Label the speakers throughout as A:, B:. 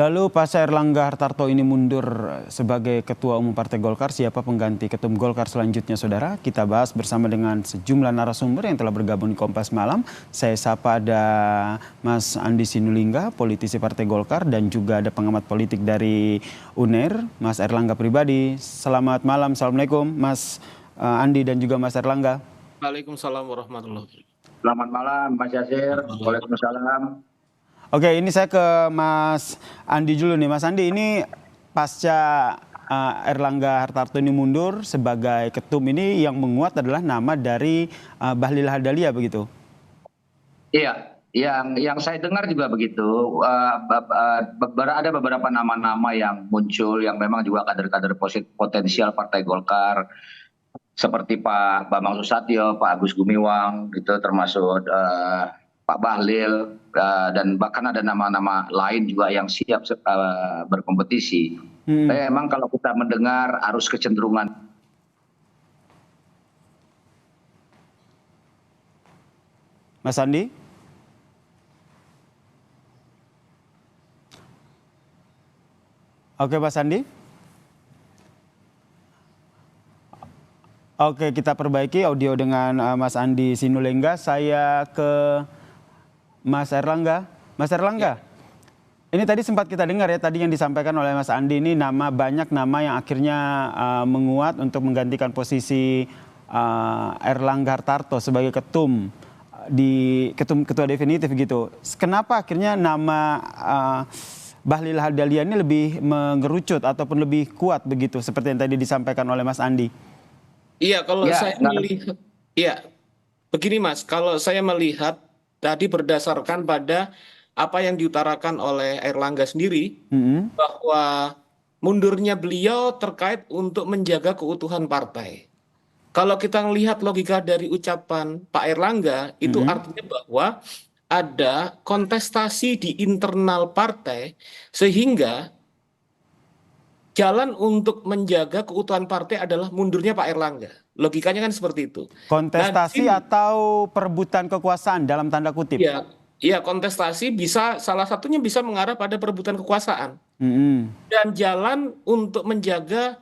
A: Lalu pasca Erlangga Hartarto ini mundur sebagai Ketua Umum Partai Golkar, siapa pengganti Ketum Golkar selanjutnya, saudara? Kita bahas bersama dengan sejumlah narasumber yang telah bergabung di Kompas Malam. Saya sapa ada Mas Andi Sinulinga, politisi Partai Golkar, dan juga ada pengamat politik dari UNER, Mas Erlangga Pribadi. Selamat malam, Assalamualaikum Mas Andi dan juga Mas Erlangga.
B: Waalaikumsalam warahmatullahi wabarakatuh.
C: Selamat malam Mas Yasir. Waalaikumsalam.
A: Oke, ini saya ke Mas Andi dulu nih. Mas Andi, ini pasca Erlangga Hartarto ini mundur sebagai ketum, ini yang menguat adalah nama dari Bahlil Lahadalia, begitu?
C: Iya, yang saya dengar juga begitu. Ada beberapa nama-nama yang muncul yang memang juga kader-kader potensial Partai Golkar, seperti Pak Bambang Susatyo, Pak Agus Gumiwang, itu termasuk Pak Bahlil, dan bahkan ada nama-nama lain juga yang siap berkompetisi. Tapi memang kalau kita mendengar arus kecenderungan.
A: Mas Andi? Oke, Mas Andi? Oke, kita perbaiki audio dengan Mas Andi Sinulinga. Saya ke Mas Erlangga. Mas Erlangga, ini tadi sempat kita dengar ya, tadi yang disampaikan oleh Mas Andi, ini banyak nama yang akhirnya menguat untuk menggantikan posisi Erlangga Hartarto sebagai ketua definitif gitu. Kenapa akhirnya nama Bahlil Lahadalia ini lebih mengerucut ataupun lebih kuat begitu, seperti yang tadi disampaikan oleh Mas Andi?
B: Iya, kalau saya melihat, ya begini Mas, kalau saya melihat tadi berdasarkan pada apa yang diutarakan oleh Erlangga sendiri, bahwa mundurnya beliau terkait untuk menjaga keutuhan partai. Kalau kita melihat logika dari ucapan Pak Erlangga, itu artinya bahwa ada kontestasi di internal partai, sehingga jalan untuk menjaga keutuhan partai adalah mundurnya Pak Erlangga. Logikanya kan seperti itu.
A: Kontestasi atau perebutan kekuasaan dalam tanda kutip?
B: Iya, kontestasi bisa, salah satunya bisa mengarah pada perebutan kekuasaan. Dan jalan untuk menjaga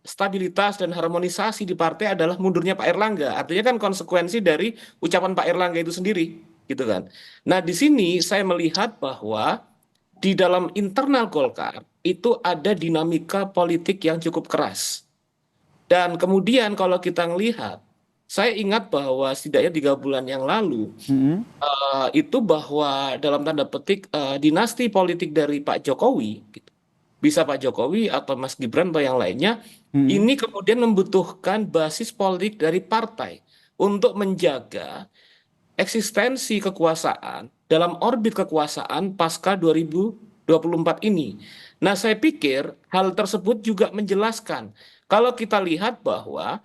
B: stabilitas dan harmonisasi di partai adalah mundurnya Pak Erlangga. Artinya kan konsekuensi dari ucapan Pak Erlangga itu sendiri, gitu kan. Nah, di sini saya melihat bahwa di dalam internal Golkar itu ada dinamika politik yang cukup keras. Dan kemudian kalau kita melihat, saya ingat bahwa setidaknya 3 bulan yang lalu, itu bahwa dalam tanda petik dinasti politik dari Pak Jokowi, gitu, bisa Pak Jokowi atau Mas Gibran atau yang lainnya, ini kemudian membutuhkan basis politik dari partai untuk menjaga eksistensi kekuasaan dalam orbit kekuasaan pasca 2024 ini. Nah, saya pikir hal tersebut juga menjelaskan kalau kita lihat bahwa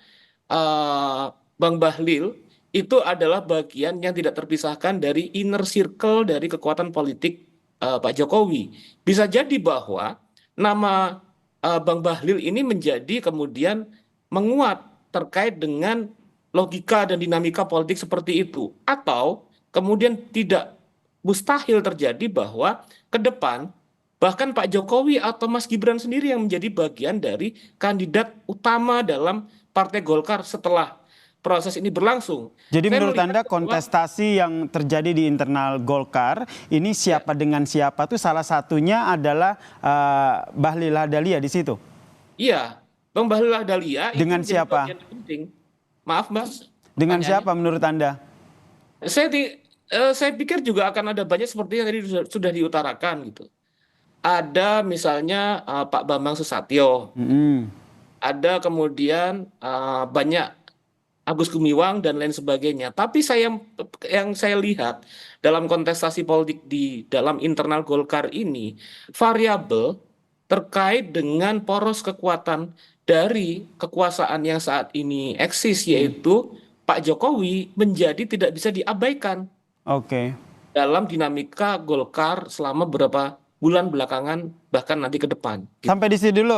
B: Bang Bahlil itu adalah bagian yang tidak terpisahkan dari inner circle dari kekuatan politik Pak Jokowi. Bisa jadi bahwa nama Bang Bahlil ini menjadi kemudian menguat terkait dengan logika dan dinamika politik seperti itu. Atau kemudian tidak mustahil terjadi bahwa ke depan bahkan Pak Jokowi atau Mas Gibran sendiri yang menjadi bagian dari kandidat utama dalam Partai Golkar setelah proses ini berlangsung.
A: Jadi menurut Anda kontestasi yang terjadi di internal Golkar ini siapa dengan siapa tuh salah satunya adalah Bahlil Lahadalia di situ?
B: Iya, Bang Bahlil Lahadalia
A: dengan
B: itu
A: siapa?
B: bagian penting. Maaf Mas.
A: Dengan siapa menurut Anda?
B: Saya pikir juga akan ada banyak seperti yang tadi sudah diutarakan gitu. Ada misalnya Pak Bambang Susatyo, ada kemudian banyak Agus Gumiwang dan lain sebagainya. Tapi yang saya lihat dalam kontestasi politik di dalam internal Golkar ini, variabel terkait dengan poros kekuatan dari kekuasaan yang saat ini eksis, yaitu Pak Jokowi, menjadi tidak bisa diabaikan. Dalam dinamika Golkar selama beberapa bulan belakangan, bahkan nanti ke depan.
A: Sampai di sini dulu,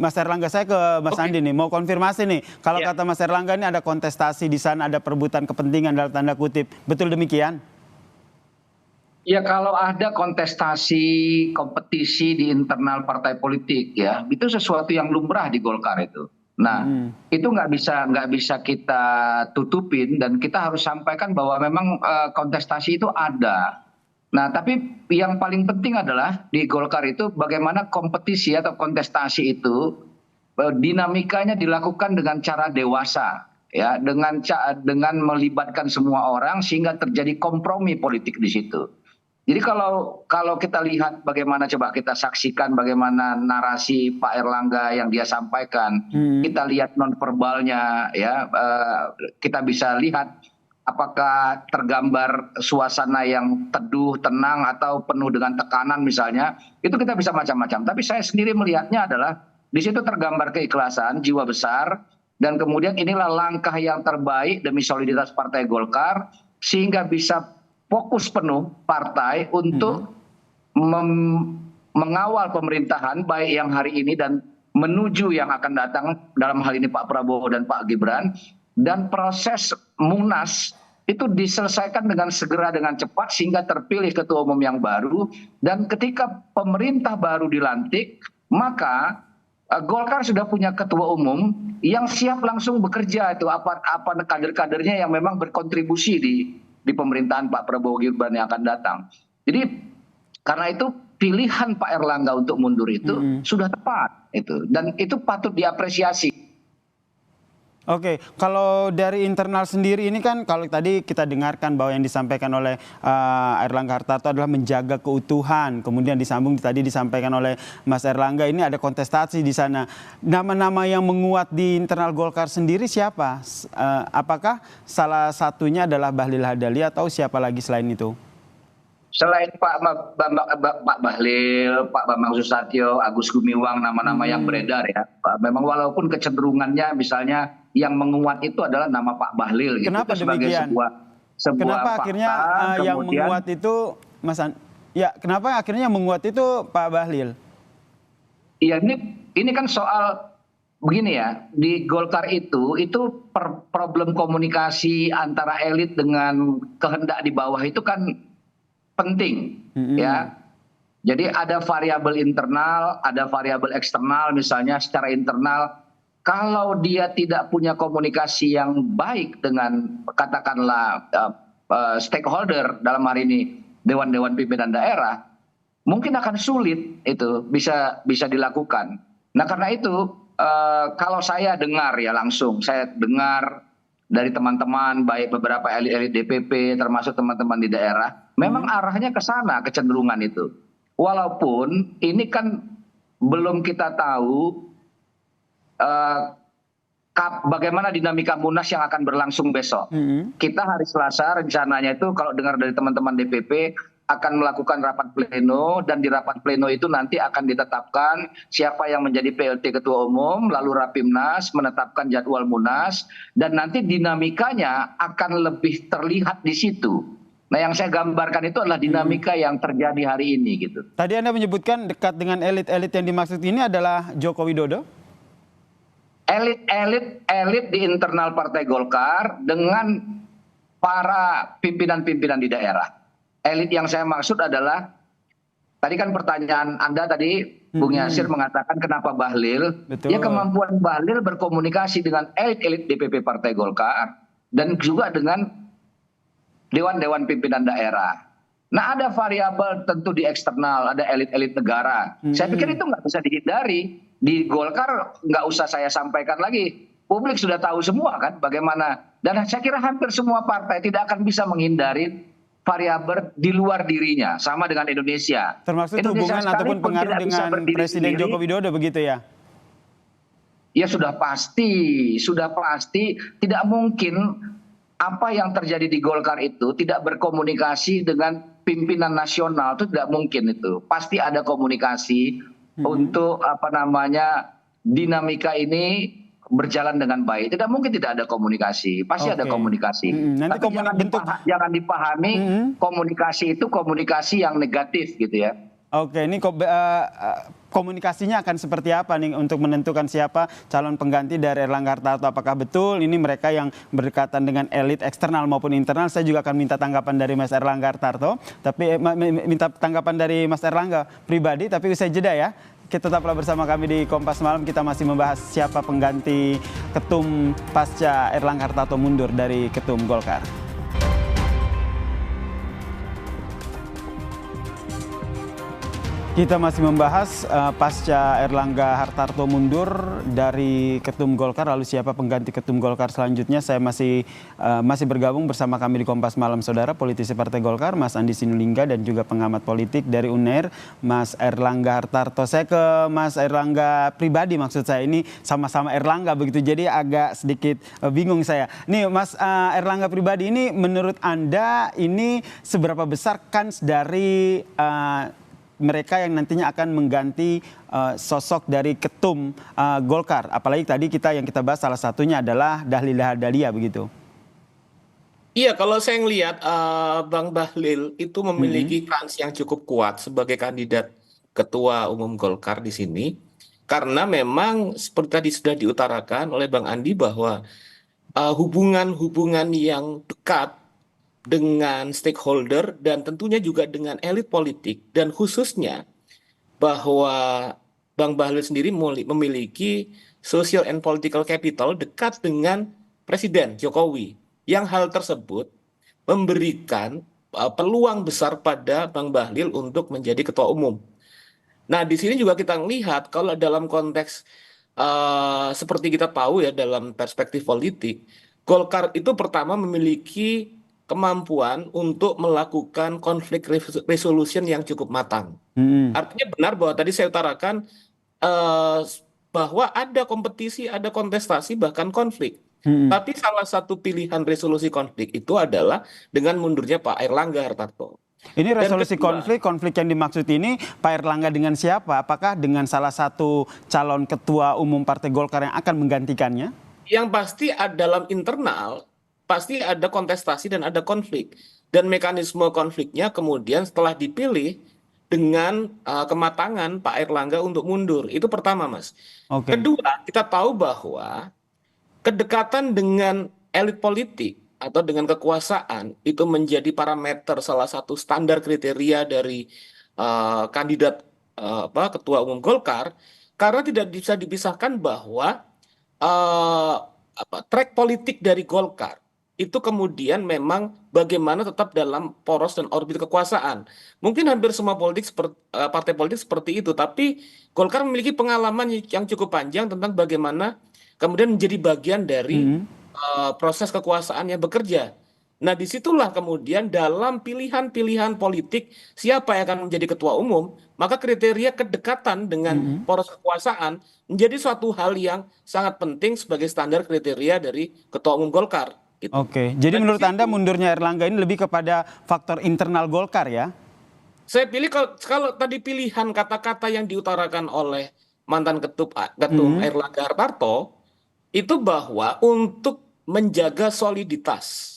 A: Mas Erlangga. Saya ke Mas Andi nih, mau konfirmasi nih. Kalau kata Mas Erlangga ini ada kontestasi di sana, ada perebutan kepentingan dalam tanda kutip. Betul demikian?
C: Ya kalau ada kontestasi, kompetisi di internal partai politik ya, itu sesuatu yang lumrah di Golkar itu. Nah, itu nggak bisa kita tutupin dan kita harus sampaikan bahwa memang kontestasi itu ada. Nah, tapi yang paling penting adalah di Golkar itu bagaimana kompetisi atau kontestasi itu dinamikanya dilakukan dengan cara dewasa, ya, dengan melibatkan semua orang sehingga terjadi kompromi politik di situ. Jadi kalau kita lihat bagaimana, coba kita saksikan bagaimana narasi Pak Erlangga yang dia sampaikan, kita lihat nonverbalnya, ya, kita bisa lihat apakah tergambar suasana yang teduh, tenang, atau penuh dengan tekanan misalnya, itu kita bisa macam-macam. Tapi saya sendiri melihatnya adalah di situ tergambar keikhlasan, jiwa besar, dan kemudian inilah langkah yang terbaik demi soliditas Partai Golkar sehingga bisa fokus penuh partai untuk mengawal pemerintahan baik yang hari ini dan menuju yang akan datang, dalam hal ini Pak Prabowo dan Pak Gibran, dan proses Munas itu diselesaikan dengan segera, dengan cepat sehingga terpilih ketua umum yang baru, dan ketika pemerintah baru dilantik maka Golkar sudah punya ketua umum yang siap langsung bekerja, itu apa kader-kadernya yang memang berkontribusi di pemerintahan Pak Prabowo Gibran yang akan datang. Jadi karena itu pilihan Pak Erlangga untuk mundur itu sudah tepat itu, dan itu patut diapresiasi.
A: Oke, kalau dari internal sendiri ini kan kalau tadi kita dengarkan bahwa yang disampaikan oleh Airlangga Hartarto adalah menjaga keutuhan, kemudian disambung tadi disampaikan oleh Mas Erlangga ini ada kontestasi di sana. Nama-nama yang menguat di internal Golkar sendiri siapa? Apakah salah satunya adalah Bahlil Lahadalia atau siapa lagi selain itu?
C: Selain Pak Bahlil, Pak Bambang Susatyo, Agus Gumiwang, nama-nama yang beredar ya. Memang walaupun kecenderungannya misalnya yang menguat itu adalah nama Pak Bahlil gitu.
A: Kenapa
C: sebagai
A: demikian?
C: sebuah
A: Kenapa
C: fakta,
A: akhirnya yang menguat itu kenapa akhirnya yang menguat itu Pak Bahlil?
C: Iya, ini kan soal begini ya, di Golkar itu problem komunikasi antara elit dengan kehendak di bawah itu kan penting, ya. Jadi ada variabel internal, ada variabel eksternal. Misalnya secara internal, kalau dia tidak punya komunikasi yang baik dengan katakanlah stakeholder, dalam hari ini dewan-dewan pimpinan daerah, mungkin akan sulit itu bisa dilakukan. Nah karena itu kalau saya dengar ya langsung, saya dengar dari teman-teman, baik beberapa elit-elit DPP termasuk teman-teman di daerah, memang arahnya ke sana, kecenderungan itu. Walaupun ini kan belum kita tahu bagaimana dinamika Munas yang akan berlangsung besok. Kita hari Selasa rencananya itu kalau dengar dari teman-teman DPP akan melakukan rapat pleno, dan di rapat pleno itu nanti akan ditetapkan siapa yang menjadi PLT Ketua Umum, lalu Rapimnas menetapkan jadwal Munas, dan nanti dinamikanya akan lebih terlihat di situ. Nah yang saya gambarkan itu adalah dinamika yang terjadi hari ini gitu.
A: Tadi Anda menyebutkan dekat dengan elit-elit yang dimaksud ini adalah Joko Widodo?
C: Elit di internal Partai Golkar dengan para pimpinan-pimpinan di daerah. Elit yang saya maksud adalah, tadi kan pertanyaan Anda tadi, Bung Yasir mengatakan kenapa Bahlil.
A: Betul.
C: Ya kemampuan Bahlil berkomunikasi dengan elit-elit DPP Partai Golkar dan juga dengan dewan-dewan pimpinan daerah. Nah ada variabel tentu di eksternal, ada elit-elit negara. Saya pikir itu nggak bisa dihindari. Di Golkar nggak usah saya sampaikan lagi. Publik sudah tahu semua kan bagaimana. Dan saya kira hampir semua partai tidak akan bisa menghindari variabel di luar dirinya, sama dengan Indonesia.
A: Termasuk hubungan ataupun pengaruh dengan Presiden Joko Widodo begitu ya?
C: Ya sudah pasti tidak mungkin apa yang terjadi di Golkar itu tidak berkomunikasi dengan pimpinan nasional, itu tidak mungkin itu. Pasti ada komunikasi untuk dinamika ini berjalan dengan baik. Tidak mungkin tidak ada komunikasi, pasti ada komunikasi.
A: Nanti
C: tapi jangan dipahami komunikasi itu komunikasi yang negatif gitu ya.
A: Oke, ini komunikasinya akan seperti apa nih untuk menentukan siapa calon pengganti dari Erlangga Hartarto? Apakah betul ini mereka yang berdekatan dengan elit eksternal maupun internal? Saya juga akan minta tanggapan dari Mas Erlangga Hartarto, tapi minta tanggapan dari Mas Erlangga pribadi, tapi usai jeda ya. Kita tetaplah bersama kami di Kompas Malam, kita masih membahas siapa pengganti ketum pasca Erlangga Hartarto mundur dari ketum Golkar. Kita masih membahas pasca Erlangga Hartarto mundur dari ketum Golkar, lalu siapa pengganti ketum Golkar selanjutnya. Saya masih bergabung bersama kami di Kompas Malam, saudara, politisi Partai Golkar, Mas Andi Sinulinga, dan juga pengamat politik dari UNER, Mas Erlangga Hartarto. Saya ke Mas Erlangga pribadi, maksud saya ini sama-sama Erlangga begitu, jadi agak sedikit bingung saya. Nih Mas Erlangga pribadi, ini menurut Anda ini seberapa besar kans dari mereka yang nantinya akan mengganti sosok dari ketum Golkar? Apalagi tadi yang kita bahas salah satunya adalah Dahlia Lahadalia begitu.
B: Iya, kalau saya ngelihat Bang Bahlil itu memiliki kans yang cukup kuat sebagai kandidat ketua umum Golkar di sini, karena memang seperti tadi sudah diutarakan oleh Bang Andi bahwa hubungan-hubungan yang dekat dengan stakeholder dan tentunya juga dengan elit politik, dan khususnya bahwa Bang Bahlil sendiri memiliki social and political capital dekat dengan Presiden Jokowi, yang hal tersebut memberikan peluang besar pada Bang Bahlil untuk menjadi ketua umum. Nah, di sini juga kita melihat kalau dalam konteks seperti kita tahu ya, dalam perspektif politik, Golkar itu pertama memiliki kemampuan untuk melakukan konflik resolution yang cukup matang. Artinya benar bahwa tadi saya utarakan bahwa ada kompetisi, ada kontestasi, bahkan konflik. Tapi salah satu pilihan resolusi konflik itu adalah dengan mundurnya Pak Erlangga Hartarto.
A: Ini resolusi konflik yang dimaksud ini Pak Erlangga dengan siapa? Apakah dengan salah satu calon ketua umum Partai Golkar yang akan menggantikannya?
B: Yang pasti dalam internal pasti ada kontestasi dan ada konflik. Dan mekanisme konfliknya kemudian setelah dipilih dengan kematangan Pak Erlangga untuk mundur. Itu pertama, Mas.
A: Okay.
B: Kedua, kita tahu bahwa kedekatan dengan elit politik atau dengan kekuasaan itu menjadi parameter, salah satu standar kriteria dari kandidat ketua umum Golkar, karena tidak bisa dipisahkan bahwa track politik dari Golkar itu kemudian memang bagaimana tetap dalam poros dan orbit kekuasaan. Mungkin hampir semua partai politik seperti itu, tapi Golkar memiliki pengalaman yang cukup panjang tentang bagaimana kemudian menjadi bagian dari proses kekuasaan yang bekerja. Nah, disitulah kemudian dalam pilihan-pilihan politik siapa yang akan menjadi ketua umum, maka kriteria kedekatan dengan poros kekuasaan menjadi suatu hal yang sangat penting sebagai standar kriteria dari ketua umum Golkar. Gitu.
A: Oke, jadi menurut Anda mundurnya Erlangga ini lebih kepada faktor internal Golkar ya?
B: Saya pilih kalau tadi pilihan kata-kata yang diutarakan oleh mantan ketum Erlangga Hartarto itu bahwa untuk menjaga soliditas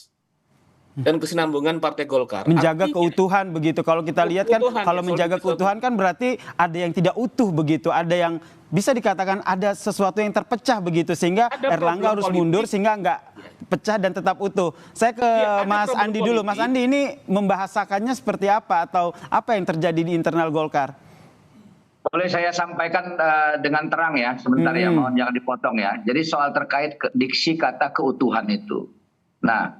B: dan kesinambungan Partai Golkar.
A: Menjaga keutuhan begitu. Kalau kita lihat kan, kalau menjaga keutuhan kan berarti ada yang tidak utuh begitu. Ada yang bisa dikatakan ada sesuatu yang terpecah begitu. Sehingga Erlangga harus mundur sehingga nggak pecah dan tetap utuh. Saya ke Mas Andi dulu. Mas Andi, ini membahasakannya seperti apa atau apa yang terjadi di internal Golkar?
C: Boleh saya sampaikan dengan terang ya, sebentar ya, mohon jangan dipotong ya. Jadi soal terkait diksi kata keutuhan itu. Nah,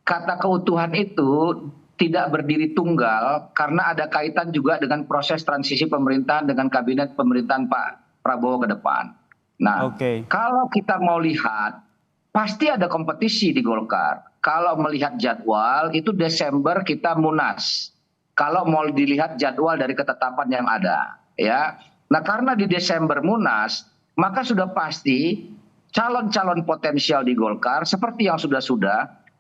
C: kata keutuhan itu tidak berdiri tunggal karena ada kaitan juga dengan proses transisi pemerintahan dengan kabinet pemerintahan Pak Prabowo ke depan. Nah, kalau kita mau lihat, pasti ada kompetisi di Golkar. Kalau melihat jadwal, itu Desember kita Munas. Kalau mau dilihat jadwal dari ketetapan yang ada. Ya, nah karena di Desember Munas, maka sudah pasti calon-calon potensial di Golkar seperti yang sudah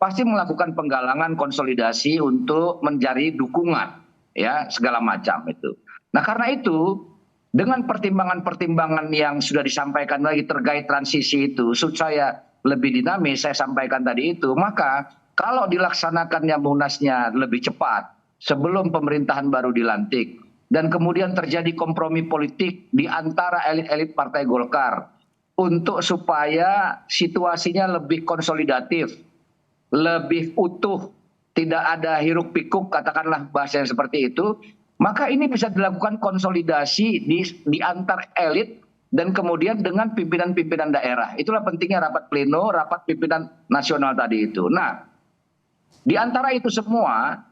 C: pasti melakukan penggalangan konsolidasi untuk mencari dukungan, ya segala macam itu. Nah karena itu dengan pertimbangan-pertimbangan yang sudah disampaikan lagi terkait transisi itu, supaya lebih dinamis saya sampaikan tadi itu, maka kalau dilaksanakannya Munasnya lebih cepat sebelum pemerintahan baru dilantik, dan kemudian terjadi kompromi politik di antara elit-elit Partai Golkar untuk supaya situasinya lebih konsolidatif, lebih utuh, tidak ada hiruk pikuk, katakanlah bahasa yang seperti itu, maka ini bisa dilakukan konsolidasi di antar elit dan kemudian dengan pimpinan-pimpinan daerah. Itulah pentingnya rapat pleno, rapat pimpinan nasional tadi itu. Nah, di antara itu semua,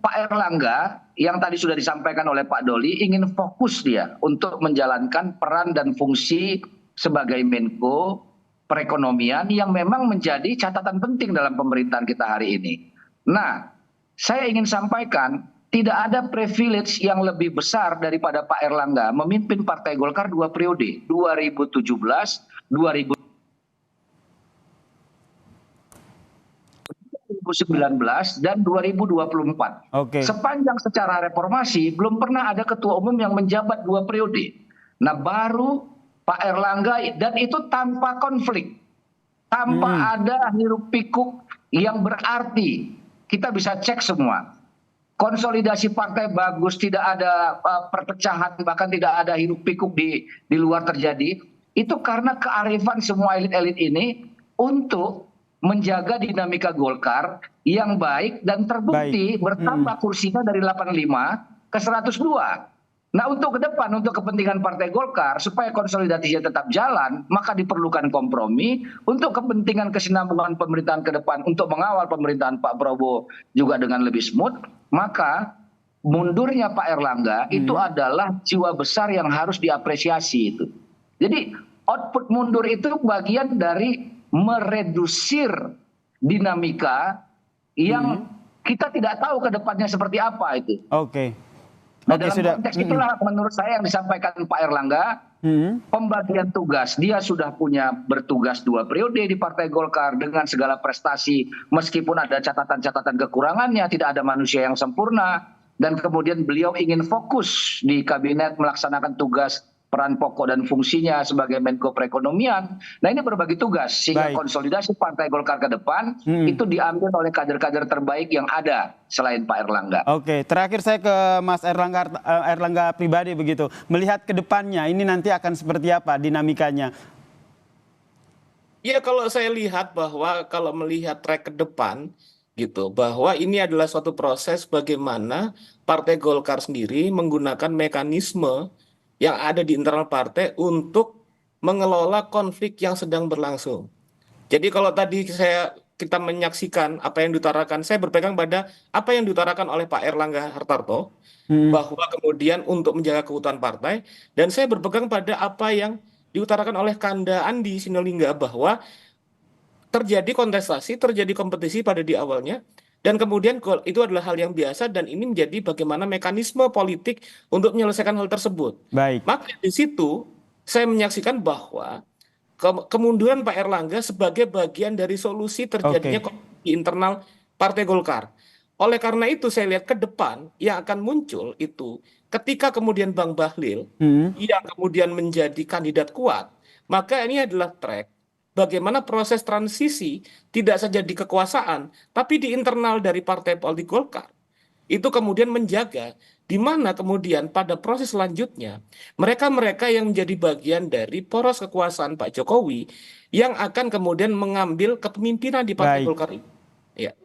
C: Pak Erlangga yang tadi sudah disampaikan oleh Pak Doli ingin fokus dia untuk menjalankan peran dan fungsi sebagai Menko Perekonomian yang memang menjadi catatan penting dalam pemerintahan kita hari ini. Nah, saya ingin sampaikan tidak ada privilege yang lebih besar daripada Pak Erlangga memimpin Partai Golkar 2 periode, 2017, 2019 dan 2024. Sepanjang secara reformasi belum pernah ada ketua umum yang menjabat 2 periode. Nah, baru Pak Erlangga, dan itu tanpa konflik, tanpa ada hiruk pikuk yang berarti. Kita bisa cek semua. Konsolidasi partai bagus, tidak ada perpecahan, bahkan tidak ada hiruk pikuk di luar terjadi. Itu karena kearifan semua elit-elit ini untuk menjaga dinamika Golkar yang baik dan terbukti bertambah kursinya dari 85 ke 102. Nah, untuk ke depan, untuk kepentingan Partai Golkar, supaya konsolidasinya tetap jalan, maka diperlukan kompromi untuk kepentingan kesinambungan pemerintahan ke depan, untuk mengawal pemerintahan Pak Prabowo juga dengan lebih smooth, maka mundurnya Pak Erlangga itu adalah jiwa besar yang harus diapresiasi itu. Jadi output mundur itu bagian dari meredusir dinamika yang kita tidak tahu ke depannya seperti apa itu. Nah, dalam konteks itulah menurut saya yang disampaikan Pak Erlangga, pembagian tugas. Dia sudah punya bertugas 2 periode di Partai Golkar dengan segala prestasi, meskipun ada catatan-catatan kekurangannya, tidak ada manusia yang sempurna, dan kemudian beliau ingin fokus di kabinet melaksanakan tugas peran pokok dan fungsinya sebagai Menko Perekonomian. Nah, ini berbagi tugas sehingga konsolidasi Partai Golkar ke depan itu diambil oleh kader-kader terbaik yang ada selain Pak Erlangga.
A: Terakhir saya ke Mas Erlangga pribadi begitu. Melihat ke depannya ini nanti akan seperti apa dinamikanya?
B: Ya, kalau saya lihat bahwa kalau melihat track ke depan gitu, bahwa ini adalah suatu proses bagaimana Partai Golkar sendiri menggunakan mekanisme yang ada di internal partai untuk mengelola konflik yang sedang berlangsung. Jadi kalau tadi kita menyaksikan apa yang diutarakan, saya berpegang pada apa yang diutarakan oleh Pak Erlangga Hartarto, bahwa kemudian untuk menjaga keutuhan partai, dan saya berpegang pada apa yang diutarakan oleh Kanda Andi Sinulinga, bahwa terjadi kontestasi, terjadi kompetisi pada di awalnya, dan kemudian itu adalah hal yang biasa dan ini menjadi bagaimana mekanisme politik untuk menyelesaikan hal tersebut. Maka di situ saya menyaksikan bahwa kemunduran Pak Erlangga sebagai bagian dari solusi terjadinya konflik internal Partai Golkar. Oleh karena itu saya lihat ke depan yang akan muncul itu ketika kemudian Bang Bahlil yang kemudian menjadi kandidat kuat, maka ini adalah track bagaimana proses transisi tidak saja di kekuasaan, tapi di internal dari Partai Politik Golkar. Itu kemudian menjaga di mana kemudian pada proses selanjutnya mereka-mereka yang menjadi bagian dari poros kekuasaan Pak Jokowi yang akan kemudian mengambil kepemimpinan di Partai Golkar ini. Ya.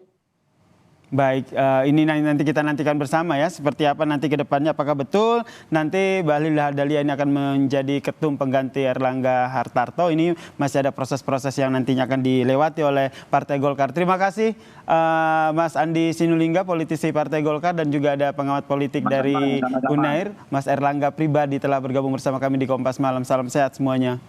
A: Baik, ini nanti kita nantikan bersama ya, seperti apa nanti ke depannya, apakah betul nanti Bahlil Lahadalia ini akan menjadi ketum pengganti Erlangga Hartarto. Ini masih ada proses-proses yang nantinya akan dilewati oleh Partai Golkar. Terima kasih Mas Andi Sinulinga, politisi Partai Golkar, dan juga ada pengamat politik dari Unair, Mas Erlangga pribadi telah bergabung bersama kami di Kompas Malam. Salam sehat semuanya.